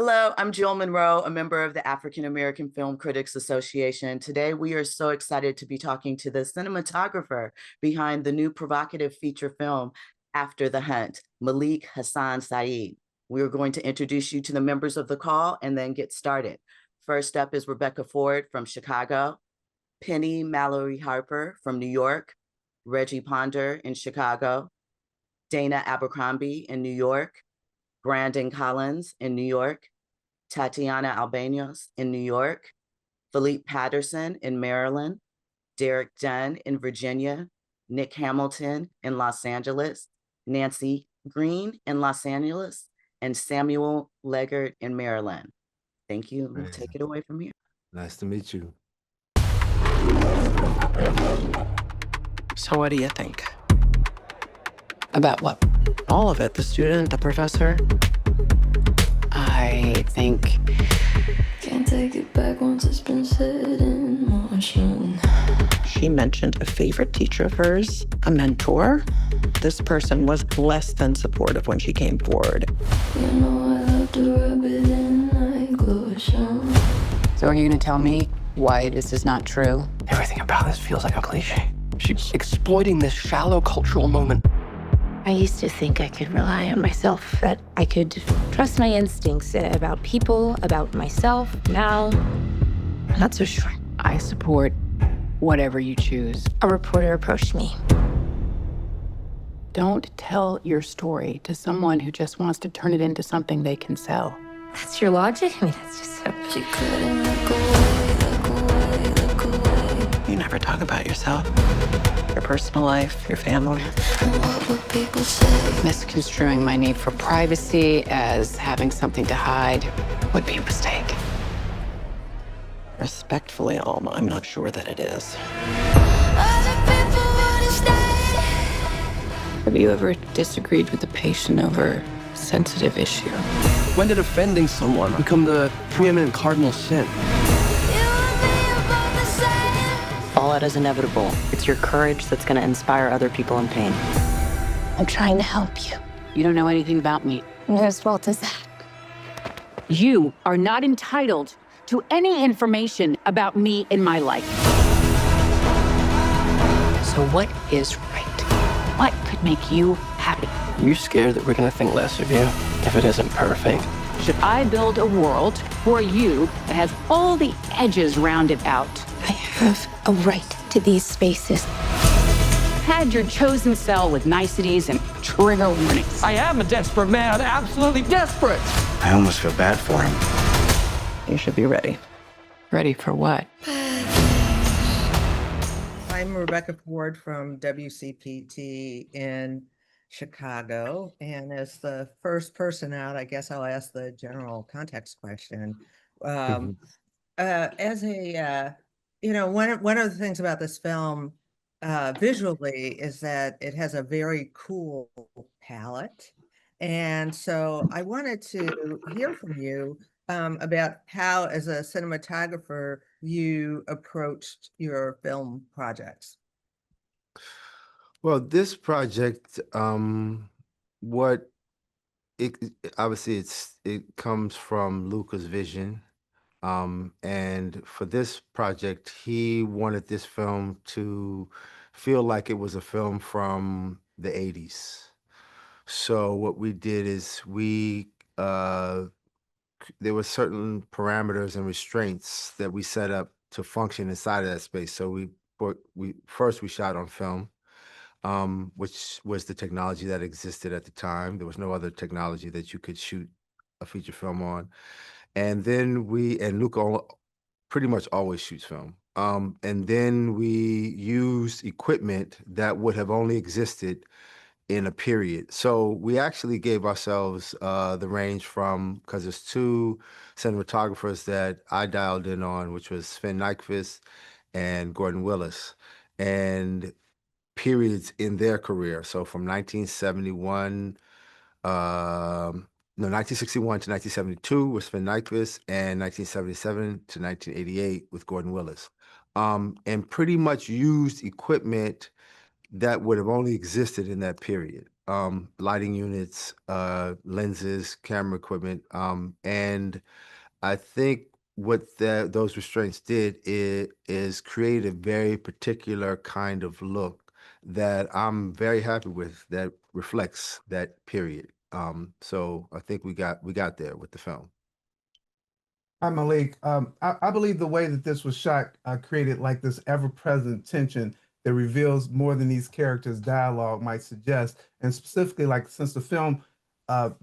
Hello, I'm Jill Monroe, a member of the African American Film Critics Association. Today, we are so excited to be talking to the cinematographer behind the new provocative feature film, After the Hunt, Malik Hassan Sayeed. We are going to introduce you to the members of the call and then get started. First up is Rebecca Ford from Chicago, Penny Mallory Harper from New York, Reggie Ponder in Chicago, Dana Abercrombie in New York, Brandon Collins in New York, Tatiana Albanos in New York, Philippe Patterson in Maryland, Derek Dunn in Virginia, Nick Hamilton in Los Angeles, Nancy Green in Los Angeles, and Samuel Leggard in Maryland. Thank you. We'll take it away from here. Nice to meet you. So what do you think? About what? All of it, the student, the professor. I think can't take it back once it's been set in motion. She mentioned a favorite teacher of hers, a mentor. This person was less than supportive when she came forward. You know I love to rub it in like lotion. So are you gonna tell me why this is not true? Everything about this feels like a cliche. She's exploiting this shallow cultural moment. I used to think I could rely on myself, that I could trust my instincts about people, about myself. Now, I'm not so sure. I support whatever you choose. A reporter approached me. Don't tell your story to someone who just wants to turn it into something they can sell. That's your logic? I mean, that's just so... She couldn't look away, look away, look away. You never talk about yourself, your personal life, your family. And what would people say? Misconstruing my need for privacy as having something to hide would be a mistake. Respectfully, Alma, I'm not sure that it is. Other people wouldn't stay. Have you ever disagreed with a patient over a sensitive issue? When did offending someone become the preeminent cardinal sin? You and me are both the same. Fallout is inevitable. It's your courage that's going to inspire other people in pain. I'm trying to help you. You don't know anything about me. Whose fault is that? You are not entitled to any information about me in my life. So what is right? What could make you happy? You're scared that we're gonna think less of you if it isn't perfect. Should I build a world for you that has all the edges rounded out? I have a right to these spaces. Had your chosen cell with niceties and trigger warnings. I am a desperate man, absolutely desperate. I almost feel bad for him. You should be ready. Ready for what? I'm Rebecca Ford from WCPT in Chicago. And as the first person out, I guess I'll ask the general context question. One of the things about this film visually is that it has a very cool palette. And so I wanted to hear from you about how, as a cinematographer, you approached your film projects. Well, this project, obviously it comes from Luca's vision. And for this project, he wanted this film to feel like it was a film from the 80s. So what we did is there were certain parameters and restraints that we set up to function inside of that space. So we shot on film, which was the technology that existed at the time. There was no other technology that you could shoot a feature film on. And then Luca pretty much always shoots film. And then we used equipment that would have only existed in a period. So we actually gave ourselves the range from, because there's two cinematographers that I dialed in on, which was Sven Nykvist and Gordon Willis, and periods in their career. So from 1961 to 1972 with Sven Nykvist, and 1977 to 1988 with Gordon Willis. And pretty much used equipment that would have only existed in that period. lighting units, lenses, camera equipment. And I think what those restraints did is create a very particular kind of look that I'm very happy with, that reflects that period. So I think we got there with the film. Hi, Malik. I believe the way that this was shot created like this ever-present tension that reveals more than these characters' dialogue might suggest. And specifically, like since the film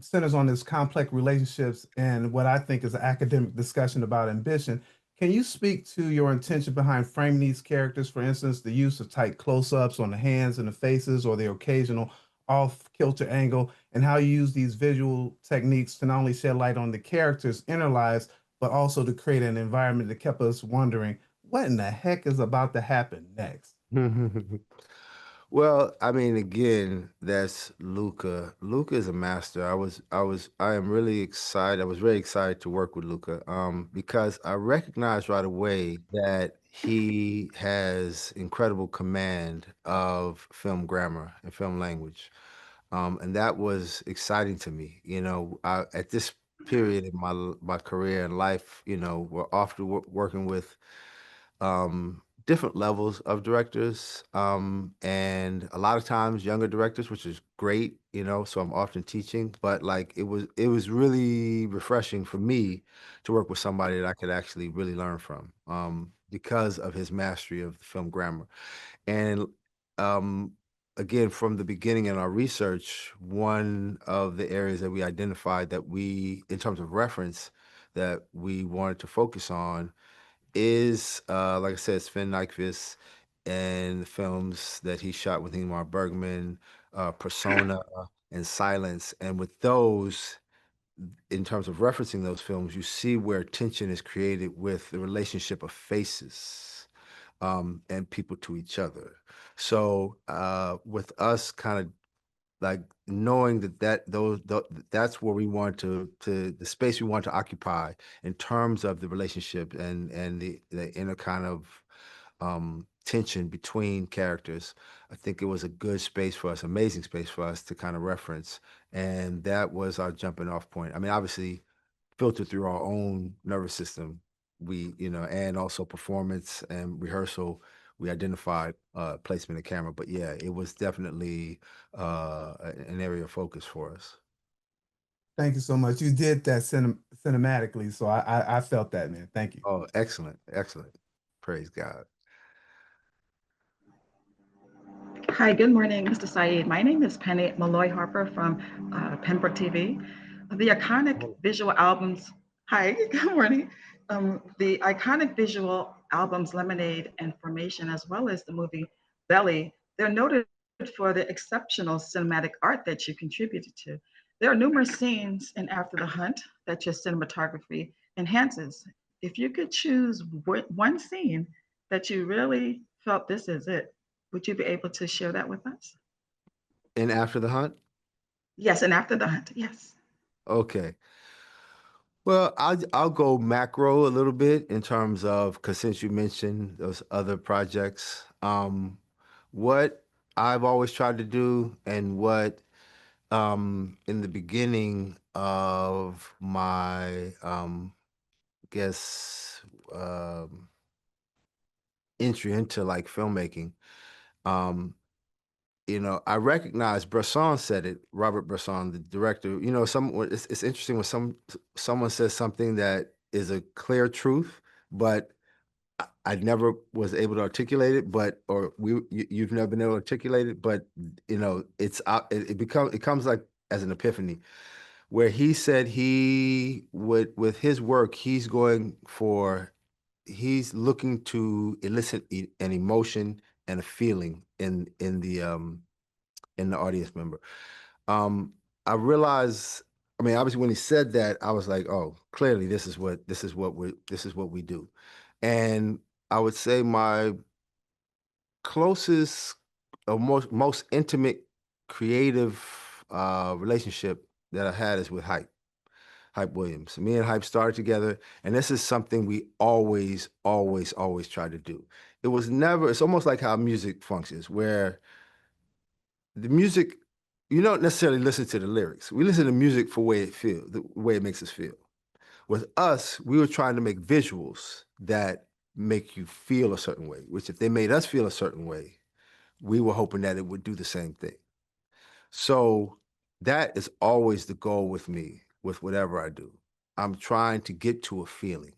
centers on this complex relationships and what I think is an academic discussion about ambition, can you speak to your intention behind framing these characters? For instance, the use of tight close-ups on the hands and the faces, or the occasional off-kilter angle, and how you use these visual techniques to not only shed light on the characters' inner lives, but also to create an environment that kept us wondering what in the heck is about to happen next. Well, I mean, again, that's Luca. Luca is a master. I am really excited. I was very excited to work with Luca, because I recognized right away that he has incredible command of film grammar and film language. And that was exciting to me. At this period in my career and life, we're often working with different levels of directors, and a lot of times younger directors, which is great, so I'm often teaching, but like it was really refreshing for me to work with somebody that I could actually really learn from, because of his mastery of the film grammar. And um, again, from the beginning in our research, one of the areas that we identified that in terms of reference, that we wanted to focus on is, like I said, Sven Nykvist and the films that he shot with Ingmar Bergman, Persona, and Silence. And with those, in terms of referencing those films, you see where tension is created with the relationship of faces, and people to each other. So with us kind of like knowing that's where we want to the space we want to occupy in terms of the relationship and the inner kind of tension between characters. I think it was a good space for us, amazing space for us to kind of reference, and that was our jumping off point. I mean, obviously filtered through our own nervous system, and also performance and rehearsal, we identified placement of camera. But yeah, it was definitely an area of focus for us. Thank you so much. You did that cinematically, so I felt that, man. Thank you. Oh, excellent, excellent. Praise God. Hi, good morning, Mr. Saeed. My name is Penny Malloy Harper from Pembroke TV. The iconic visual albums, hi, good morning. The iconic visual albums Lemonade and Formation, as well as the movie Belly, they're noted for the exceptional cinematic art that you contributed to. There are numerous scenes in After the Hunt that your cinematography enhances. If you could choose one scene that you really felt this is it, would you be able to share that with us? And After the Hunt? Yes, and After the Hunt, yes. Okay. Well, I'll go macro a little bit in terms of, because since you mentioned those other projects, what I've always tried to do, and what in the beginning of my guess entry into like filmmaking, um, I recognize Bresson said it, Robert Bresson, the director. It's interesting when someone says something that is a clear truth, but I never was able to articulate it, you've never been able to articulate it, but it's out, it comes like as an epiphany, where he said he would, with his work, he's looking to elicit an emotion and a feeling in the audience member. I realized, I mean, obviously when he said that, I was like, oh, clearly this is what we do. And I would say my closest or most intimate creative relationship that I had is with Hype Williams. Me and Hype started together, and this is something we always, always, always try to do. It's almost like how music functions, where the music you don't necessarily listen to the lyrics. We listen to music for the way it makes us feel. With us, we were trying to make visuals that make you feel a certain way, which if they made us feel a certain way, we were hoping that it would do the same thing. So that is always the goal with me, with whatever I do. I'm trying to get to a feeling.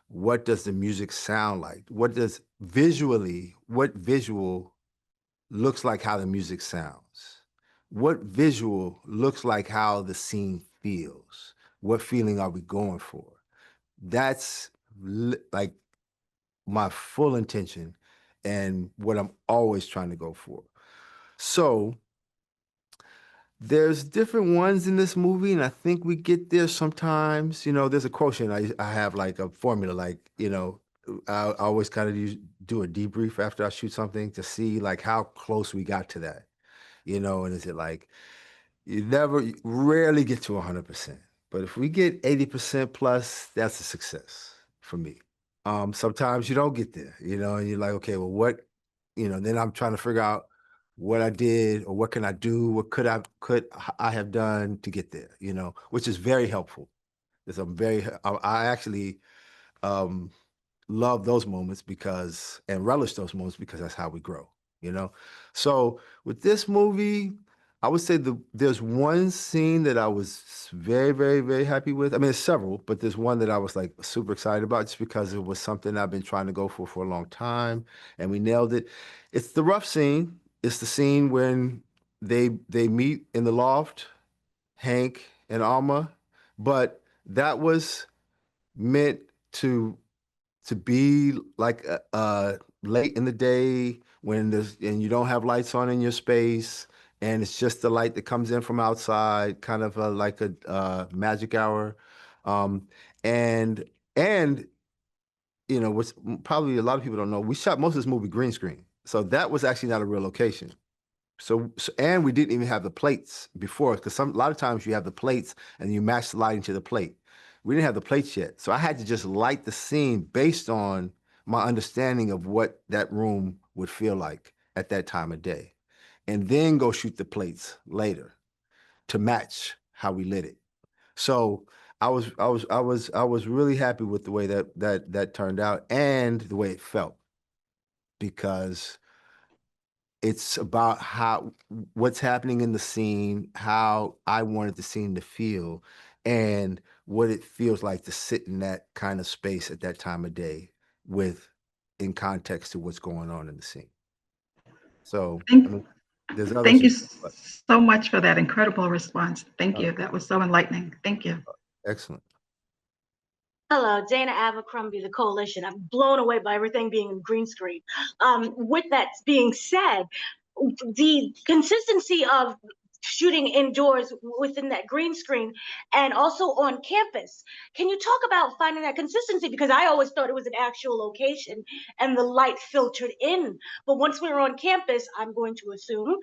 What does the music sound like? What visual looks like how the music sounds? What visual looks like how the scene feels? What feeling are we going for? That's like my full intention and what I'm always trying to go for. So there's different ones in this movie, and I think we get there sometimes. There's a quotient. I have like a formula, like, I always kind of do a debrief after I shoot something to see like how close we got to that, and is it like you rarely get to 100%. But if we get 80% plus, that's a success for me. Sometimes you don't get there, and you're like, okay, well, what, then I'm trying to figure out what I did or what can I do, what could I have done to get there, which is very helpful. Because I actually love those moments and relish those moments because that's how we grow, So with this movie, I would say there's one scene that I was very, very, very happy with. I mean, there's several, but there's one that I was like super excited about just because it was something I've been trying to go for a long time, and we nailed it. It's the rough scene. It's the scene when they meet in the loft, Hank and Alma, but that was meant to be like late in the day when and you don't have lights on in your space, and it's just the light that comes in from outside, kind of like a magic hour, um, and and what's probably a lot of people don't know, we shot most of this movie green screen, so that was actually not a real location. And we didn't even have the plates before, because a lot of times you have the plates and you match the lighting to the plate. We didn't have the plates yet. So I had to just light the scene based on my understanding of what that room would feel like at that time of day. And then go shoot the plates later to match how we lit it. So I was really happy with the way that turned out and the way it felt, because it's about what's happening in the scene, how I wanted the scene to feel, and what it feels like to sit in that kind of space at that time of day in context to what's going on in the scene. So, I Thank, mean, there's other thank you scenes, but so much for that incredible response. Thank you. That was so enlightening. Thank you. excellent. Hello, Dana Abercrombie, the Coalition. I'm blown away by everything being in green screen. With that being said, the consistency of shooting indoors within that green screen and also on campus. Can you talk about finding that consistency? Because I always thought it was an actual location and the light filtered in. But once we were on campus, I'm going to assume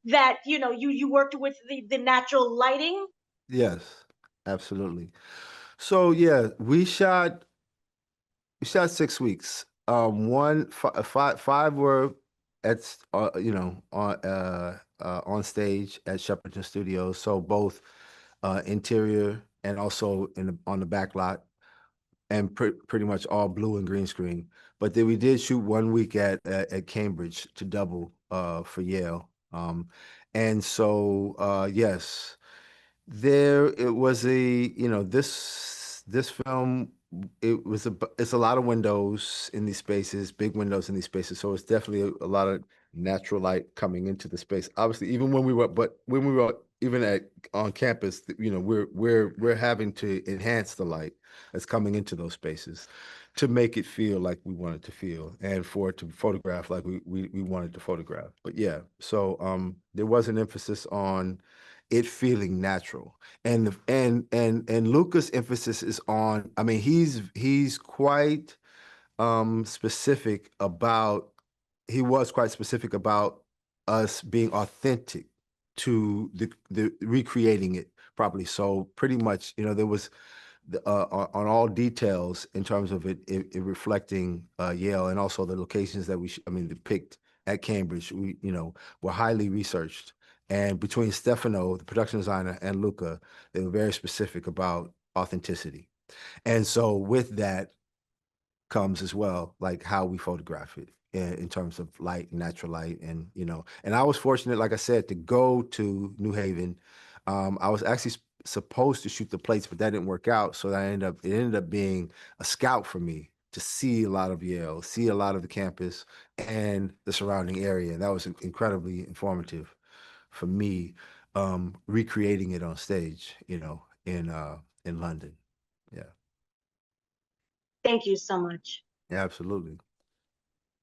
that you worked with the natural lighting. Yes, absolutely. So yeah, we shot 6 weeks. Five were on stage at Shepperton Studios. So both interior and also on the back lot, and pretty much all blue and green screen. But then we did shoot 1 week at Cambridge to double for Yale. And so yes, there it was this film, it's a lot of windows in these spaces, big windows in these spaces, so it's definitely a lot of natural light coming into the space. Obviously, even when we were even on campus, we're having to enhance the light that's coming into those spaces to make it feel like we want it to feel, and for it to photograph like we wanted to photograph. But yeah, so there was an emphasis on it feeling natural, and Luca's emphasis is on, I mean, he's quite specific about, he was quite specific about us being authentic to the recreating it properly. So pretty much, there was on all details in terms of it reflecting Yale, and also the locations that we picked at Cambridge, were highly researched And between Stefano, the production designer, and Luca, they were very specific about authenticity. And so with that comes as well, like how we photograph it in terms of light, natural light. And, and I was fortunate, like I said, to go to New Haven. I was actually supposed to shoot the plates, but that didn't work out. So it ended up being a scout for me to see a lot of Yale, see a lot of the campus and the surrounding area. And that was incredibly informative for me, recreating it on stage, in London. Yeah. Thank you so much. Yeah, absolutely.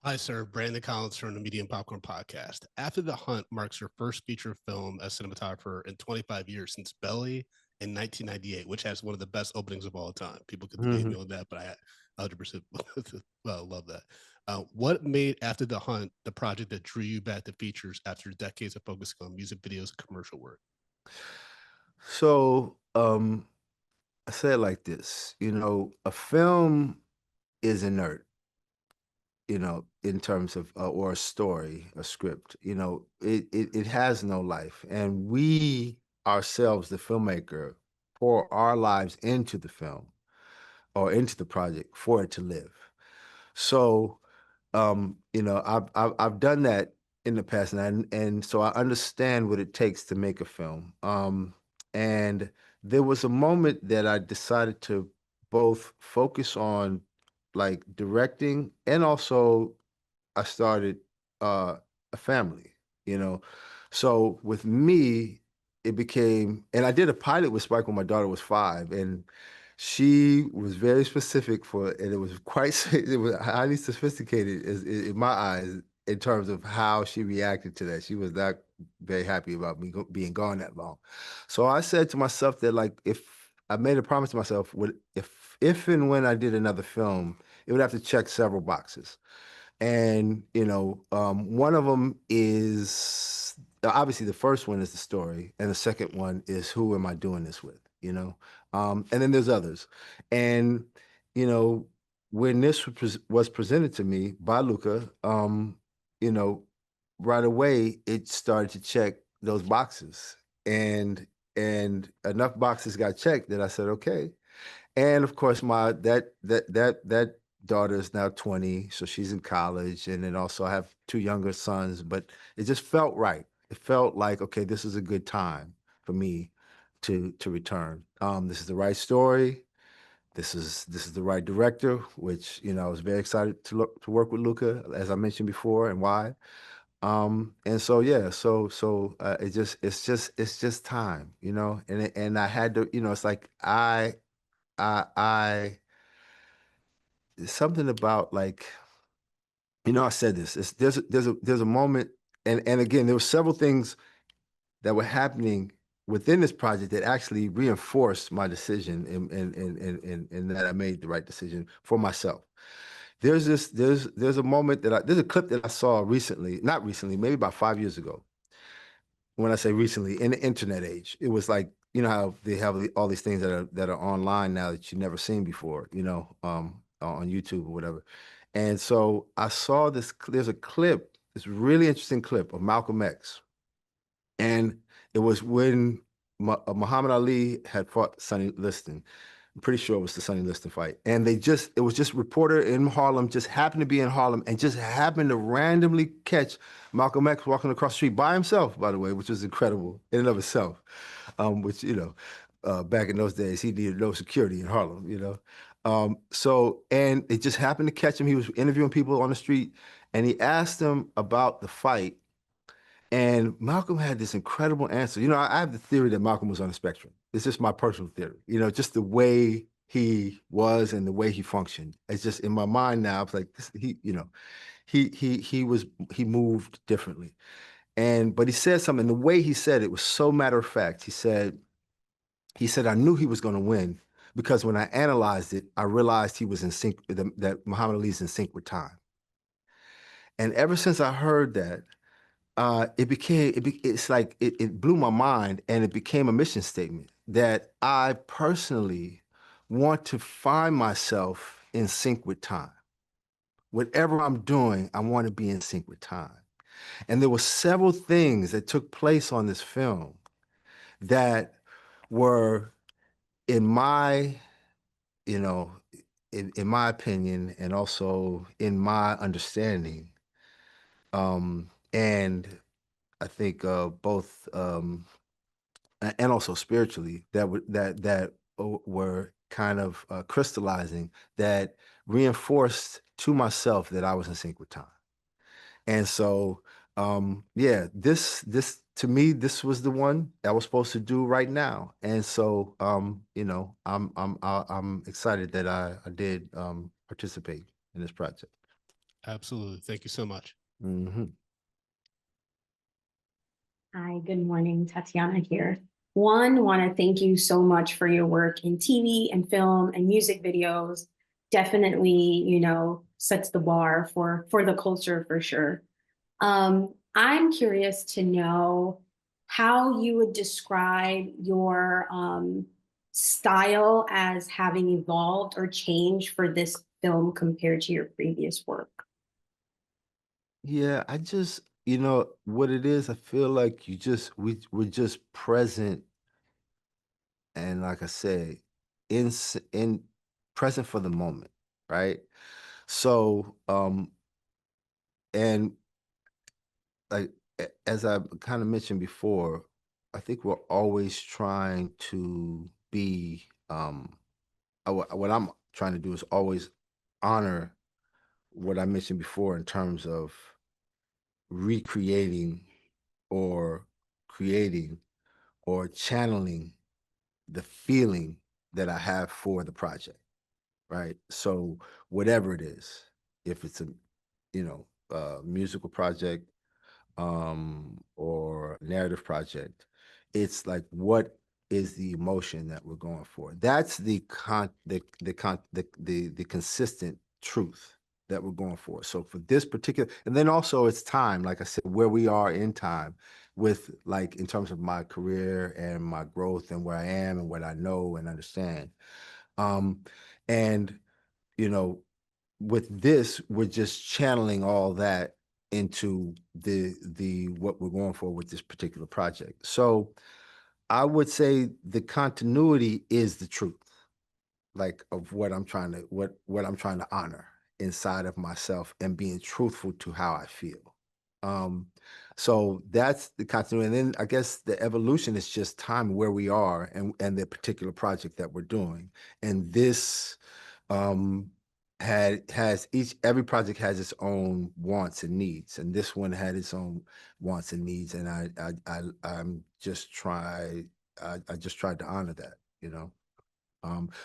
Hi, sir. Brandon Collins from the Media and Popcorn Podcast. After the Hunt marks your first feature film as cinematographer in 25 years since Belly in 1998, which has one of the best openings of all time. People could debate me on that, but I 100% love that. What made After the Hunt the project that drew you back to features after decades of focusing on music videos and commercial work? So I say it like this, a film is inert, in terms of, or a story, a script, it has no life. And we ourselves, the filmmaker, pour our lives into the film or into the project for it to live. So, I've done that in the past, and so I understand what it takes to make a film. And there was a moment that I decided to both focus on like directing, and also I started a family, you know. So with me, it became, and I did a pilot with Spike when my daughter was 5, and she was very specific for, and it was quite, it was highly sophisticated in my eyes in terms of how she reacted to that. She was not very happy about me being gone that long. So I said to myself that, like, if I made a promise to myself, if and when I did another film, it would have to check several boxes. And, one of them is obviously the first one is the story, and the second one is who am I doing this with, and then there's others. And, when this was presented to me by Luca, you know, right away it started to check those boxes, and enough boxes got checked that I said, okay. And of course, my that daughter is now 20, so she's in college, and then also I have 2 younger sons. But it just felt right. It felt like, okay, this is a good time for me to return. This is the right story. This is the right director, which I was very excited to work with Luca, as I mentioned before, and why. And so yeah, it's just time, and I had to, it's like I something about, like, I said this. There's a moment, and again, there were several things that were happening within this project that actually reinforced my decision, and that I made the right decision for myself. There's a moment there's a clip that I saw recently, not recently, maybe about 5 years ago. When I say recently, in the internet age, it was like, how they have all these things that are online now that you've never seen before, on YouTube or whatever. And so I saw this. There's a clip, this really interesting clip of Malcolm X, and it was when Muhammad Ali had fought Sonny Liston. I'm pretty sure it was the Sonny Liston fight. And it was just reporter in Harlem, just happened to be in Harlem, and just happened to randomly catch Malcolm X walking across the street by himself, by the way, which was incredible in and of itself. Which, back in those days, he needed no security in Harlem, and it just happened to catch him. He was interviewing people on the street, and he asked them about the fight. And Malcolm had this incredible answer. I have the theory that Malcolm was on the spectrum. It's just my personal theory, just the way he was and the way he functioned. It's just in my mind now. It's like he moved differently. But he said something. The way he said it was so matter of fact. He said, I knew he was going to win because when I analyzed it, I realized he was in sync, that Muhammad Ali's in sync with time. And ever since I heard that, it blew my mind, and it became a mission statement that I personally want to find myself in sync with time. Whatever I'm doing, I want to be in sync with time. And there were several things that took place on this film that were, in my, you know, in my opinion, and also in my understanding, and I think both, and also spiritually, that were kind of crystallizing, that reinforced to myself that I was in sync with time. And so, yeah, this to me, this was the one I was supposed to do right now. And so, I'm excited that I did participate in this project. Absolutely. Thank you so much. Mm-hmm. Hi, good morning. Tatiana here. One, want to thank you so much for your work in TV and film and music videos. Definitely, sets the bar for the culture for sure. I'm curious to know how you would describe your style as having evolved or changed for this film compared to your previous work. Yeah, I just, what it is, I feel like we're just present, and like I said, in present for the moment, right? So, and like as I kind of mentioned before, I think we're always trying to be, what I'm trying to do is always honor what I mentioned before in terms of recreating or creating or channeling the feeling that I have for the project, right? So whatever it is, if it's a, musical project, or narrative project, it's like, what is the emotion that we're going for? That's the consistent truth that we're going for. So for this particular, and then also it's time, like I said, where we are in time with, like, in terms of my career and my growth and where I am and what I know and understand. And, you know, with this, we're just channeling all that into the what we're going for with this particular project. So I would say the continuity is the truth, like, of what I'm trying to what I'm trying to honor inside of myself and being truthful to how I feel. Um, so that's the continuity. And then I guess the evolution is just time, where we are, and the particular project that we're doing. And this um every project has its own wants and needs, and this one had its own wants and needs, and I'm just I just tried to honor that.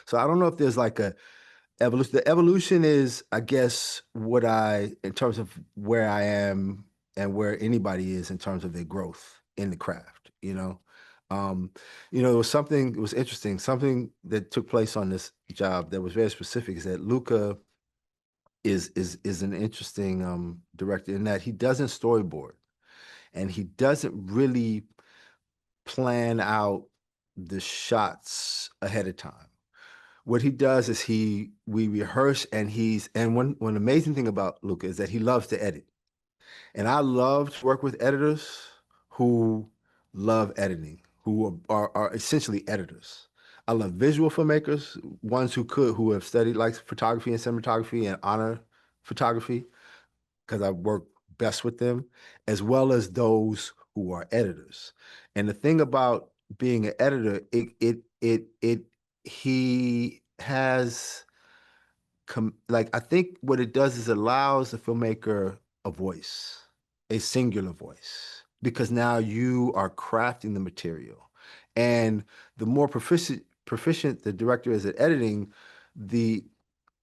So I don't know if there's like a evolution. The evolution is, I guess, what in terms of where I am and where anybody is in terms of their growth in the craft. It was interesting, something that took place on this job that was very specific, is that Luca is an interesting director, in that he doesn't storyboard, and he doesn't really plan out the shots ahead of time. What he does is we rehearse, and one amazing thing about Luca is that he loves to edit. And I love to work with editors who love editing, who are essentially editors. I love visual filmmakers, ones who have studied, like, photography and cinematography and honor photography, because I work best with them, as well as those who are editors. And the thing about being an editor, he has I think what it does is allows the filmmaker a voice, a singular voice, because now you are crafting the material. And the more proficient the director is at editing,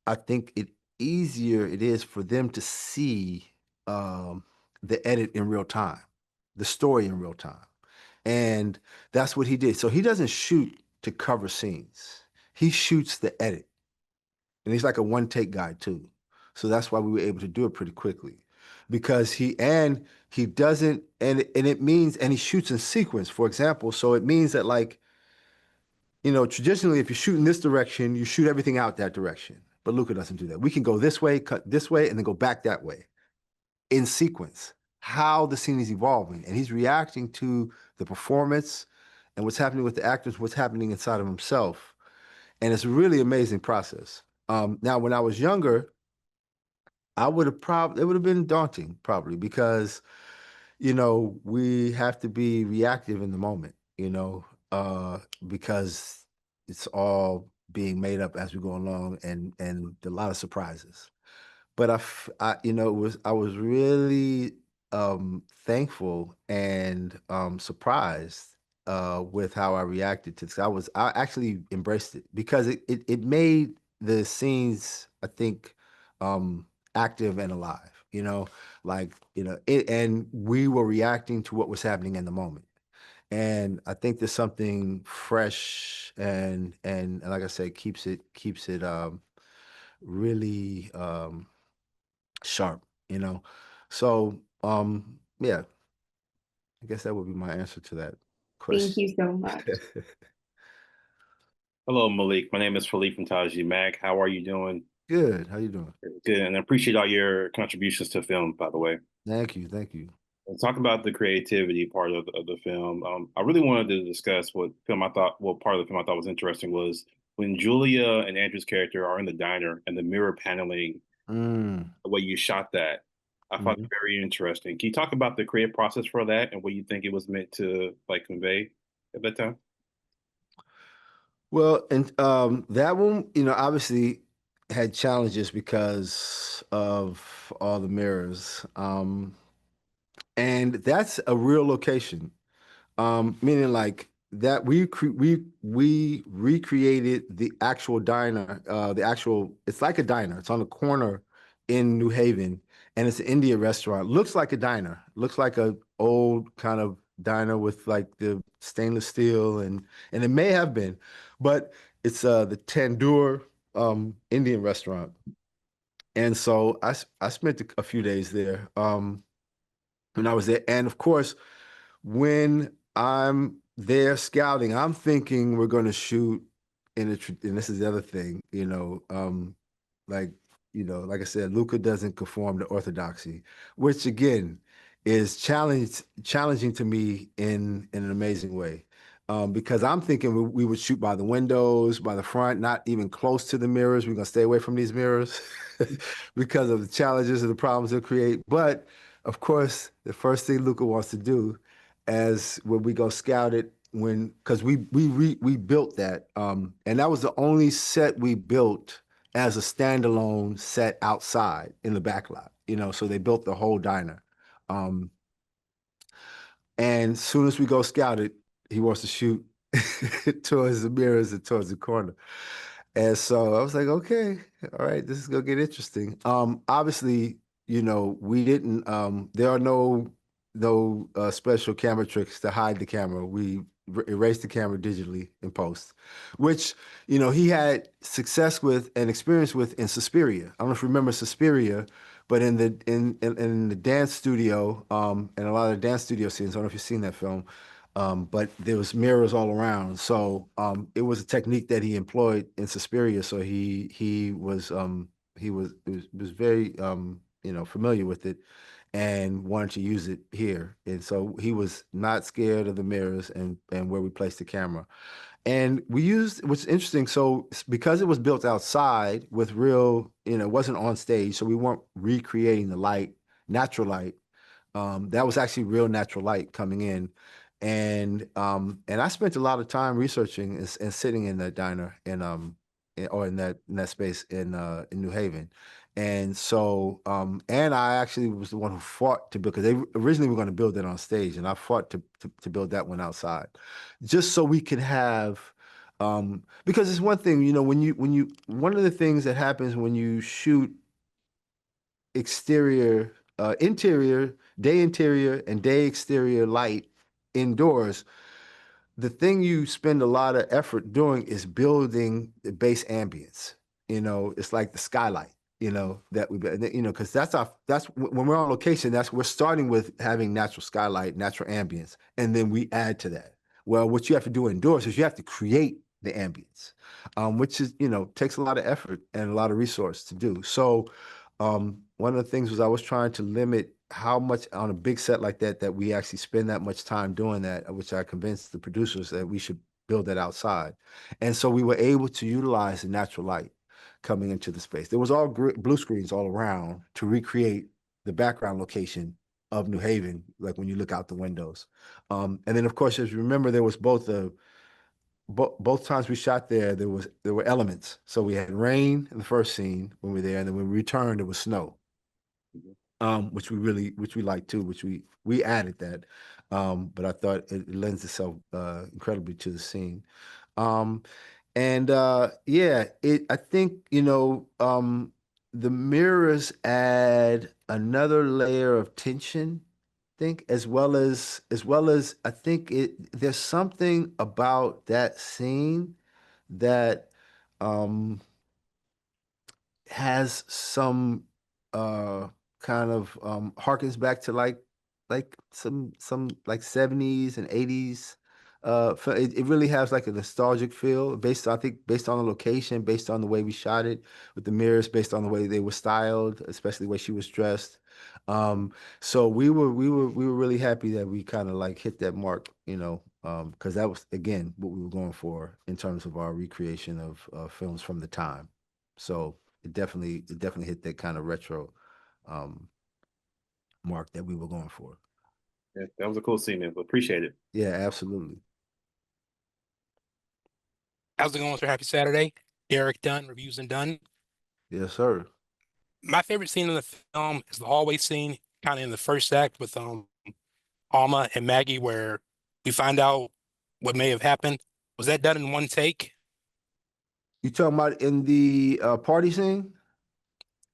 I think easier it is for them to see the edit in real time, the story in real time. And that's what he did. So he doesn't shoot to cover scenes. He shoots the edit. And he's like a one-take guy too. So that's why we were able to do it pretty quickly. Because he doesn't, and it means, and he shoots in sequence, for example. So it means that, like, traditionally, if you shoot in this direction, you shoot everything out that direction. But Luca doesn't do that. We can go this way, cut this way, and then go back that way in sequence. how the scene is evolving, and he's reacting to the performance and what's happening with the actors, what's happening inside of himself. And it's a really amazing process. Now, when I was younger, it would have been daunting probably because, we have to be reactive in the moment, because it's all being made up as we go along and a lot of surprises. But I was really thankful and surprised with how I reacted to this. I actually embraced it because it made the scenes, I think, um, active and alive. And we were reacting to what was happening in the moment. And I think there's something fresh and like I said, keeps it really sharp, So yeah, I guess that would be my answer to that Thank question. you so much. Hello, Malik. My name is Philippe from Taji Mag. How are you doing? Good. How you doing? Good, and I appreciate all your contributions to film, by the way. Thank you. Thank you. And talk about the creativity part of the film. I really wanted to discuss what part of the film I thought was interesting was when Julia and Andrew's character are in the diner and the mirror paneling, Mm. the way you shot that. I found Mhm. it very interesting. Can you talk about the creative process for that and what you think it was meant to convey at that time? Well, and that one, obviously had challenges because of all the mirrors. And that's a real location. Meaning like that we recreated the actual diner, it's like a diner. It's on the corner in New Haven, and it's an Indian restaurant. Looks like a diner. Looks like a old kind of diner with like the stainless steel and it may have been, but it's the Tandoor Indian restaurant. And so I spent a few days there when I was there, and of course when I'm there scouting, I'm thinking we're going to shoot and this is the other thing, like, like I said, Luca doesn't conform to orthodoxy, which again is challenging to me in an amazing way. Because I'm thinking we would shoot by the windows, by the front, not even close to the mirrors. We're gonna stay away from these mirrors because of the challenges and the problems they create. But of course, the first thing Luca wants to do as when we go scout it because we built that and that was the only set we built as a standalone set outside in the back lot, so they built the whole diner. And as soon as we go scout it, he wants to shoot towards the mirrors and towards the corner. And so I was like, okay, all right, this is gonna get interesting. Obviously, we didn't. There are no special camera tricks to hide the camera. We erased the camera digitally in post, which he had success with and experience with in Suspiria. I don't know if you remember Suspiria, but in the dance studio, and a lot of the dance studio scenes. I don't know if you've seen that film. But there was mirrors all around. So it was a technique that he employed in Suspiria. So he was very familiar with it and wanted to use it here. And so he was not scared of the mirrors and where we placed the camera. And we used what's interesting. So because it was built outside with real, it wasn't on stage, so we weren't recreating the light, natural light. That was actually real natural light coming in. And I spent a lot of time researching and sitting in that diner or in that space in New Haven. And so and I actually was the one who fought to build because they originally were going to build it on stage, and I fought to build that one outside, just so we could have because it's one thing, one of the things that happens when you shoot interior, day interior and day exterior light indoors, the thing you spend a lot of effort doing is building the base ambience. It's like the skylight, that because that's when we're on location, we're starting with having natural skylight, natural ambience, and then we add to that. Well, what you have to do indoors is you have to create the ambience, which is, takes a lot of effort and a lot of resource to do. So one of the things was I was trying to limit how much on a big set like that we actually spend that much time doing that, which I convinced the producers that we should build that outside. And so we were able to utilize the natural light coming into the space. There was all blue screens all around to recreate the background location of New Haven, like when you look out the windows. And then of course, as you remember, there was both times we shot there were elements. So we had rain in the first scene when we were there, and then when we returned, it was snow. Which we liked too, which we added that. But I thought it lends itself incredibly to the scene. And yeah, I think, the mirrors add another layer of tension, I think, as well as I think there's something about that scene that has some kind of harkens back to like some like 70s and 80s. It really has like a nostalgic feel I think based on the location, based on the way we shot it with the mirrors, based on the way they were styled, especially the way she was dressed. So we were really happy that we kind of like hit that mark, because that was again what we were going for in terms of our recreation of films from the time. So it definitely hit that kind of retro mark that we were going for. Yeah, that was a cool scene, man. Appreciate it. Yeah, absolutely. How's it going, sir? Happy Saturday. Derek Dunn, Reviews and Dunn. Yes, sir. My favorite scene in the film is the hallway scene, kind of in the first act with Alma and Maggie, where we find out what may have happened. Was that done in one take? You talking about in the party scene?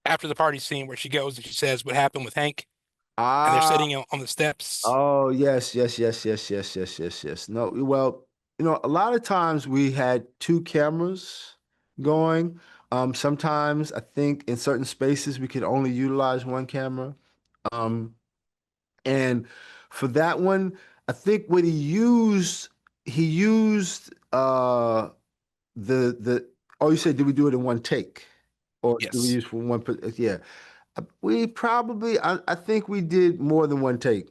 After the party scene where she goes and she says what happened with Hank, and they're Ah, sitting on the steps. oh yes, yes, yes, yes, yes, yes, yes, yes. No, well, a lot of times we had two cameras going. Sometimes I think in certain spaces we could only utilize one camera. Um, And for that one, I think what he used the oh, you said did we do it in one take? Or did we Yes. use for one yeah. We probably I think we did more than one take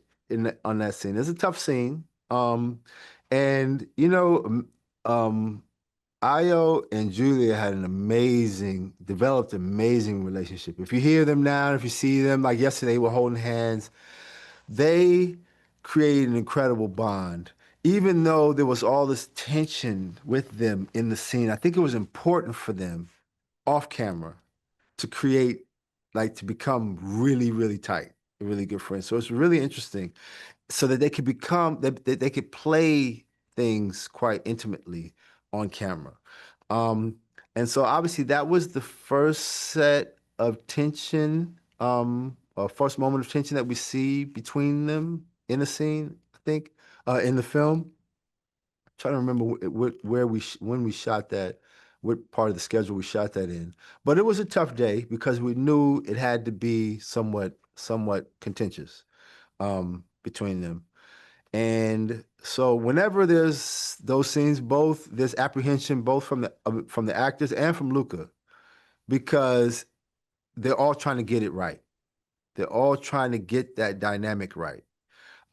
on that scene. It's a tough scene. And Io and Julia had developed amazing relationship. If you hear them now, if you see them, like yesterday, we're holding hands. They created an incredible bond. Even though there was all this tension with them in the scene, I think it was important for them off camera to create, like, to become really, really tight, really good friends. So it's really interesting so that they could that they could play things quite intimately on camera. Um, and so obviously that was the first set of tension, or first moment of tension that we see between them in a scene, I think, in the film. Trying to remember when we shot that, what part of the schedule we shot that in. But it was a tough day because we knew it had to be somewhat contentious between them. And so whenever there's those scenes, there's apprehension both from the actors and from Luca, because they're all trying to get it right. They're all trying to get that dynamic right.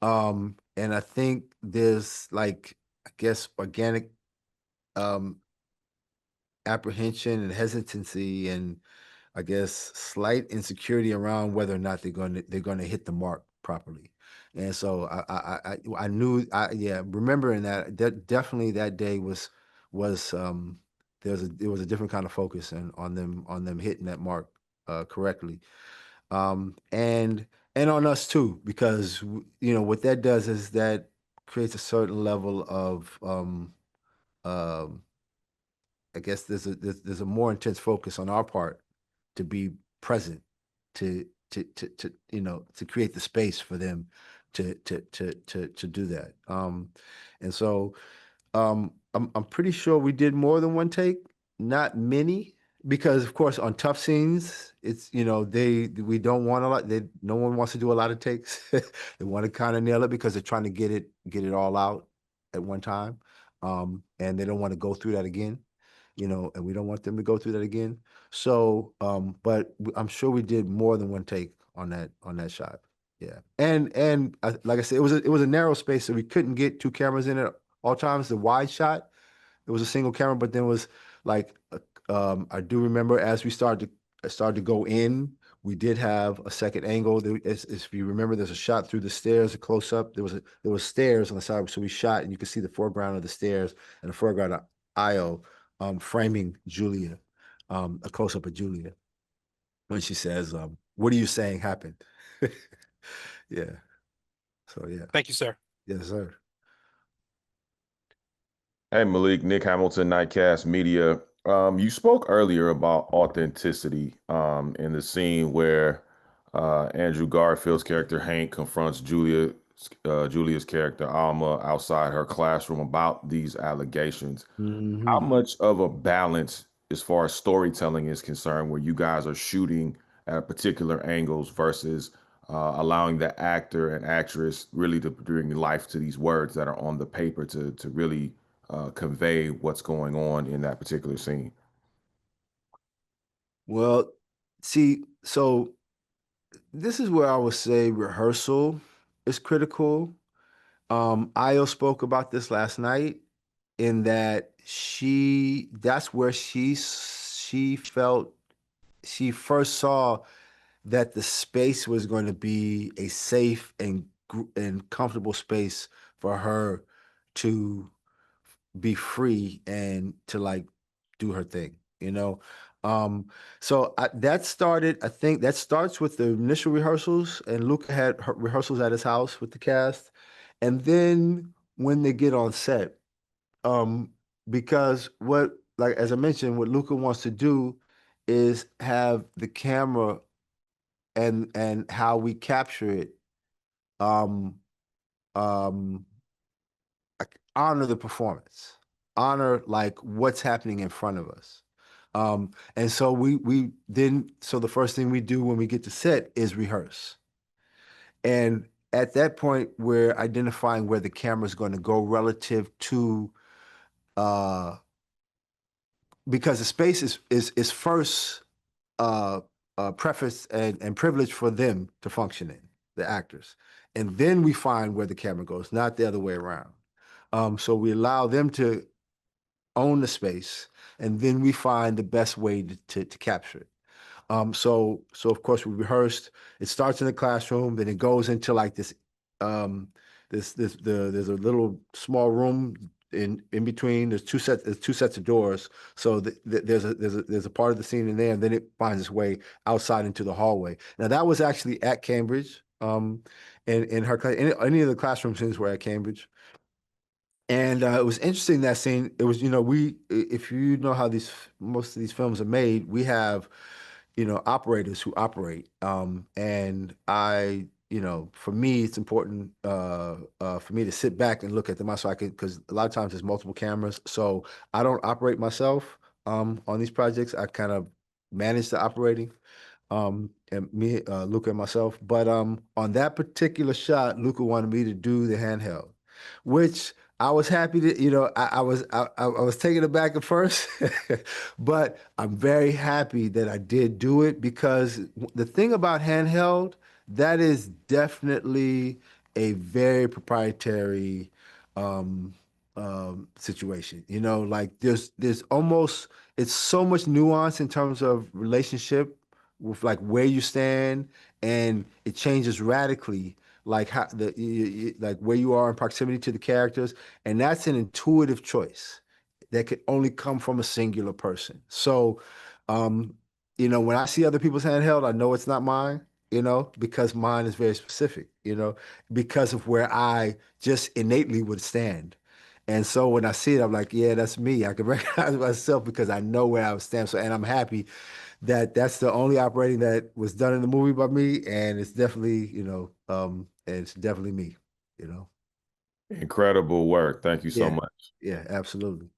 And I think there's like, I guess, organic um, apprehension and hesitancy, and I guess slight insecurity around whether or not they're going to hit the mark properly. And so I knew, yeah, remembering that definitely that day was there was a different kind of focus and on them hitting that mark correctly. And on us too, because what that does is that creates a certain level of um I guess there's a more intense focus on our part to be present, to create the space for them to do that. And so I'm pretty sure we did more than one take, not many, because of course on tough scenes, it's we don't want a lot. No one wants to do a lot of takes. They want to kind of nail it because they're trying to get it all out at one time, and they don't want to go through that again. And we don't want them to go through that again. So, but I'm sure we did more than one take on that shot. Yeah. And like I said, it was a narrow space, so we couldn't get two cameras in at all times. The wide shot, it was a single camera, but then was like, I do remember as we started to go in, we did have a second angle. If you remember, there's a shot through the stairs, a close up. There was stairs on the side, so we shot, and you could see the foreground of the stairs and the foreground of Io, framing Julia, a close up of Julia when she says, "What are you saying happened?" Yeah. So yeah. Thank you, sir. Yes, sir. Hey, Malik, Nick Hamilton, Nightcast Media. You spoke earlier about authenticity in the scene where Andrew Garfield's character Hank confronts Julia's character Alma outside her classroom about these allegations. How much of a balance, as far as storytelling is concerned, where you guys are shooting at particular angles versus allowing the actor and actress really to bring life to these words that are on the paper to really convey what's going on in that particular scene? Well, see, so this is where I would say rehearsal is critical. Io spoke about this last night in that that's where she felt she first saw that the space was going to be a safe and comfortable space for her to be free and to like do her thing, you know? So I think that starts with the initial rehearsals, and Luca had rehearsals at his house with the cast. And then when they get on set, um, because like as I mentioned, what Luca wants to do is have the camera and how we capture it, um, um, honor the performance, honor like what's happening in front of us. And so so the first thing we do when we get to set is rehearse. And at that point, we're identifying where the camera's going to go relative to, uh, because the space is first preface and privilege for them to function in, the actors. And then we find where the camera goes, not the other way around. So we allow them to own the space, and then we find the best way to capture it. So of course we rehearsed. It starts in the classroom, then it goes into like this, there's a little small room in between. There's two sets of doors. So there's a part of the scene in there, and then it finds its way outside into the hallway. Now that was actually at Cambridge, in her class. Any of the classroom scenes were at Cambridge. And it was interesting that scene. It was, if you know how most of these films are made, we have, operators who operate. And for me, it's important for me to sit back and look at them so I can, because a lot of times there's multiple cameras. So I don't operate myself on these projects. I kind of manage the operating. And me, Luca and myself. But on that particular shot, Luca wanted me to do the handheld, which I was happy to, I was taken aback at first, but I'm very happy that I did do it, because the thing about handheld, that is definitely a very proprietary situation. Like there's almost, it's so much nuance in terms of relationship with like where you stand, and it changes radically, like how like where you are in proximity to the characters, and that's an intuitive choice that could only come from a singular person. So when I see other people's handheld, I know it's not mine, because mine is very specific, because of where I just innately would stand. And so when I see it, I'm like, yeah, that's me. I can recognize myself because I know where I would stand. So, and I'm happy that that's the only operating that was done in the movie by me, and it's definitely, it's definitely me, Incredible work. Thank you so Yeah. much. Yeah, absolutely.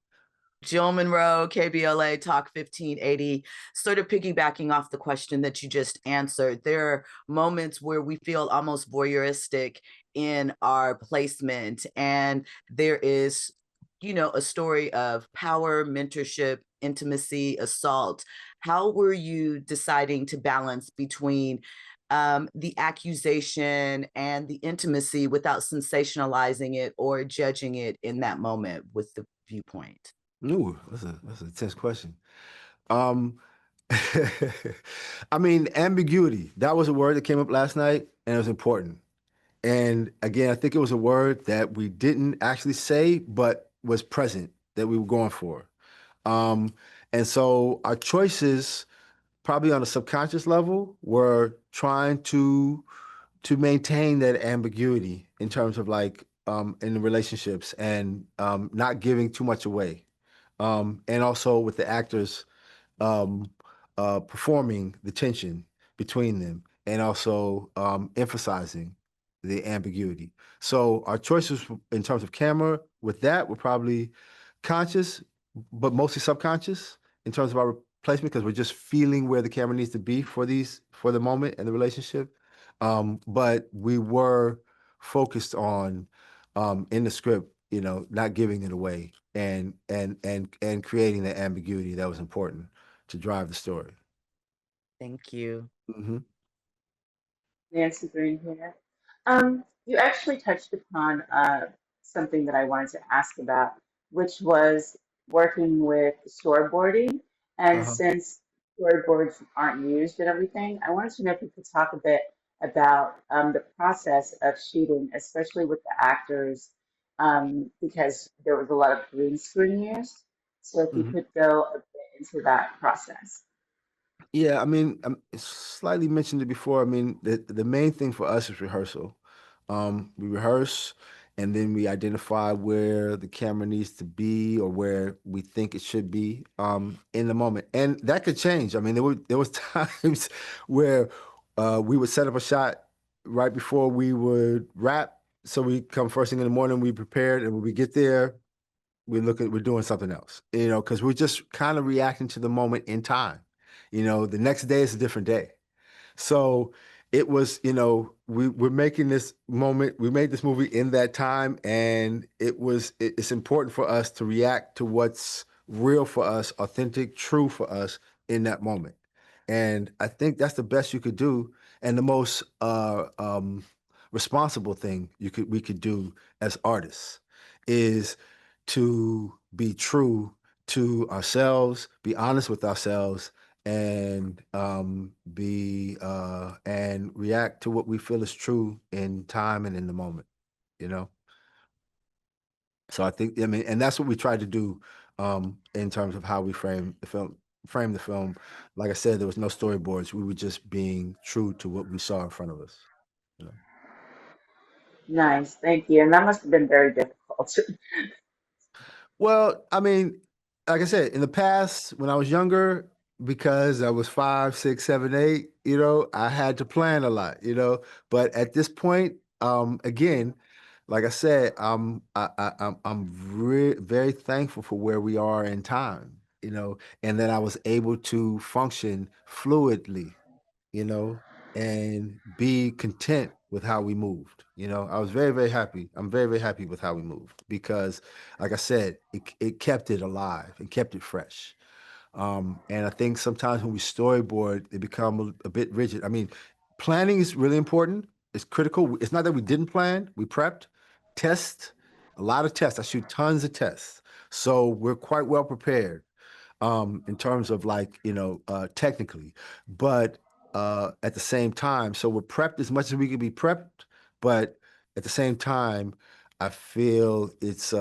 Jill Monroe, KBLA Talk 1580, sort of piggybacking off the question that you just answered. There are moments where we feel almost voyeuristic in our placement, and there is, a story of power, mentorship, intimacy, assault. How were you deciding to balance between the accusation and the intimacy without sensationalizing it or judging it in that moment with the viewpoint? Ooh, that's a tense question. Um, I mean, ambiguity. That was a word that came up last night, and it was important. And again, I think it was a word that we didn't actually say, but was present that we were going for. Um, and so our choices, probably on a subconscious level, were trying to maintain that ambiguity in terms of like in the relationships and not giving too much away. And also with the actors um, performing the tension between them and also emphasizing the ambiguity. So our choices in terms of camera with that were probably conscious, but mostly subconscious in terms of our placement because we're just feeling where the camera needs to be for the moment and the relationship. But we were focused on in the script, you know, not giving it away and creating the ambiguity that was important to drive the story. Thank you. Mm-hmm. Nancy Green here. You actually touched upon something that I wanted to ask about, which was working with storyboarding. And Uh-huh. since storyboards aren't used in everything, I wanted to know if you could talk a bit about the process of shooting, especially with the actors, because there was a lot of green screen used. So if you Mm-hmm. could go a bit into that process. Yeah, I mean, slightly mentioned it before. I mean, the main thing for us is rehearsal. We rehearse and then we identify where the camera needs to be or where we think it should be in the moment. And that could change. I mean, there was times where we would set up a shot right before we would wrap. So we come first thing in the morning, we prepared, and when we get there, we're doing something else, you know, because we're just kind of reacting to the moment in time. You know, the next day is a different day. So it was, you know, we're making this moment, we made this movie in that time, and it's important for us to react to what's real for us, authentic, true for us in that moment. And I think that's the best you could do and the most responsible thing we could do as artists is to be true to ourselves, be honest with ourselves, and be and react to what we feel is true in time and in the moment, you know. So I think, I mean, and that's what we tried to do in terms of how we frame the film. Frame the film. Like I said, there was no storyboards. We were just being true to what we saw in front of us. You know. Nice, thank you. And that must have been very difficult. Well, I mean, like I said, in the past, when I was younger, because I was 5, 6, 7, 8, you know, I had to plan a lot, you know. But at this point, again, like I said, I'm very thankful for where we are in time, you know, and that I was able to function fluidly, you know, and be content with how we moved. You know, I was very, very happy. I'm very, very happy with how we moved because, like I said, it kept it alive and kept it fresh. And I think sometimes when we storyboard, they become a bit rigid. I mean, planning is really important. It's critical. It's not that we didn't plan, we prepped, test, a lot of tests. I shoot tons of tests. So we're quite well prepared in terms of like, you know, technically, but at the same time, so we're prepped as much as we can be prepped, but at the same time, I feel it's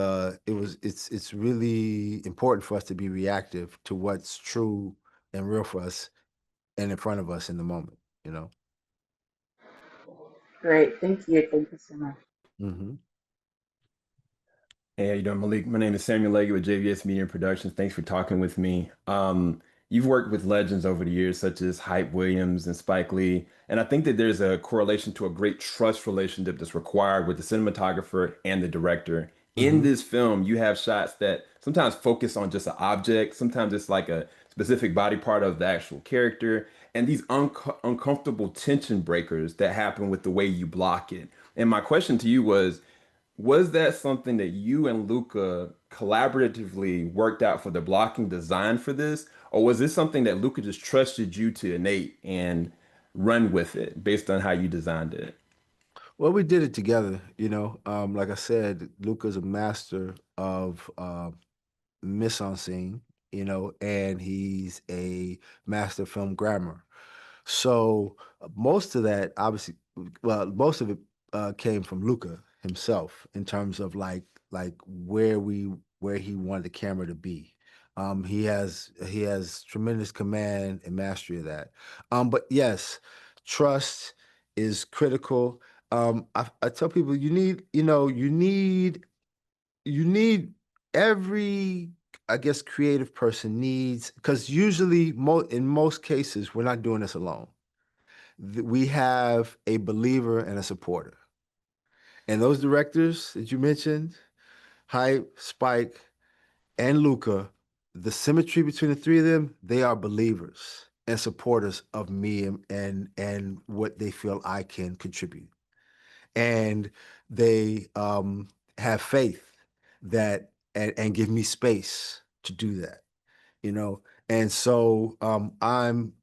really important for us to be reactive to what's true and real for us and in front of us in the moment, you know? Great, thank you. Thank you so much. Mm-hmm. Hey, how you doing, Malik? My name is Samuel Leggy with JVS Media and Productions. Thanks for talking with me. You've worked with legends over the years, such as Hype Williams and Spike Lee, and I think that there's a correlation to a great trust relationship that's required with the cinematographer and the director. In Mm-hmm. this film, you have shots that sometimes focus on just an object, sometimes it's like a specific body part of the actual character, and these uncomfortable tension breakers that happen with the way you block it. And my question to you was that something that you and Luca collaboratively worked out for the blocking design for this? Or was this something that Luca just trusted you to innate? And run with it based on how you designed it? Well, we did it together, you know. Like I said, Luca's a master of mise en scene, you know, and he's a master film grammar. So most of that, obviously, well, most of it came from Luca himself in terms of like where he wanted the camera to be. He has tremendous command and mastery of that. But yes, trust is critical. I tell people you need every, I guess, creative person needs, because usually in most cases we're not doing this alone. We have a believer and a supporter, and those directors that you mentioned, Hype, Spike, and Luca, the symmetry between the three of them, they are believers and supporters of me and what they feel I can contribute, and they have faith that and give me space to do that, you know. And so I'm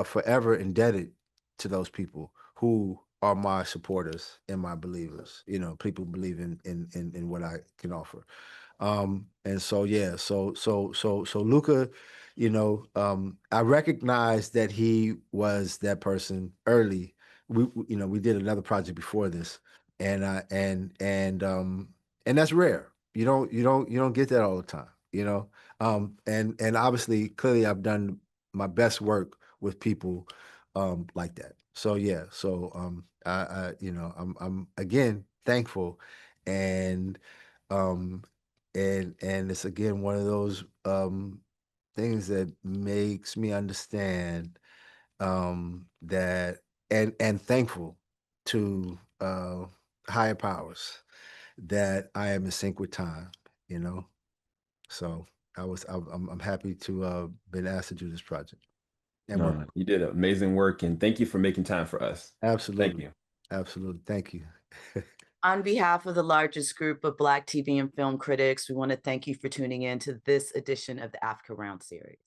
forever indebted to those people who are my supporters and my believers. You know, people believe in what I can offer. And so yeah, so Luca, I recognized that he was that person early. We did another project before this, and that's rare. You don't get that all the time, you know. And obviously, clearly, I've done my best work with people like that. So yeah, so I'm again thankful, and um, and it's again one of those things that makes me understand that and thankful to higher powers that I am in sync with time, you know. So I'm happy to been asked to do this project and work. No, you did amazing work, and thank you for making time for us. Thank Absolutely, you. absolutely. Thank you. On behalf of the largest group of Black TV and film critics, we want to thank you for tuning in to this edition of the AAFCA Round Series.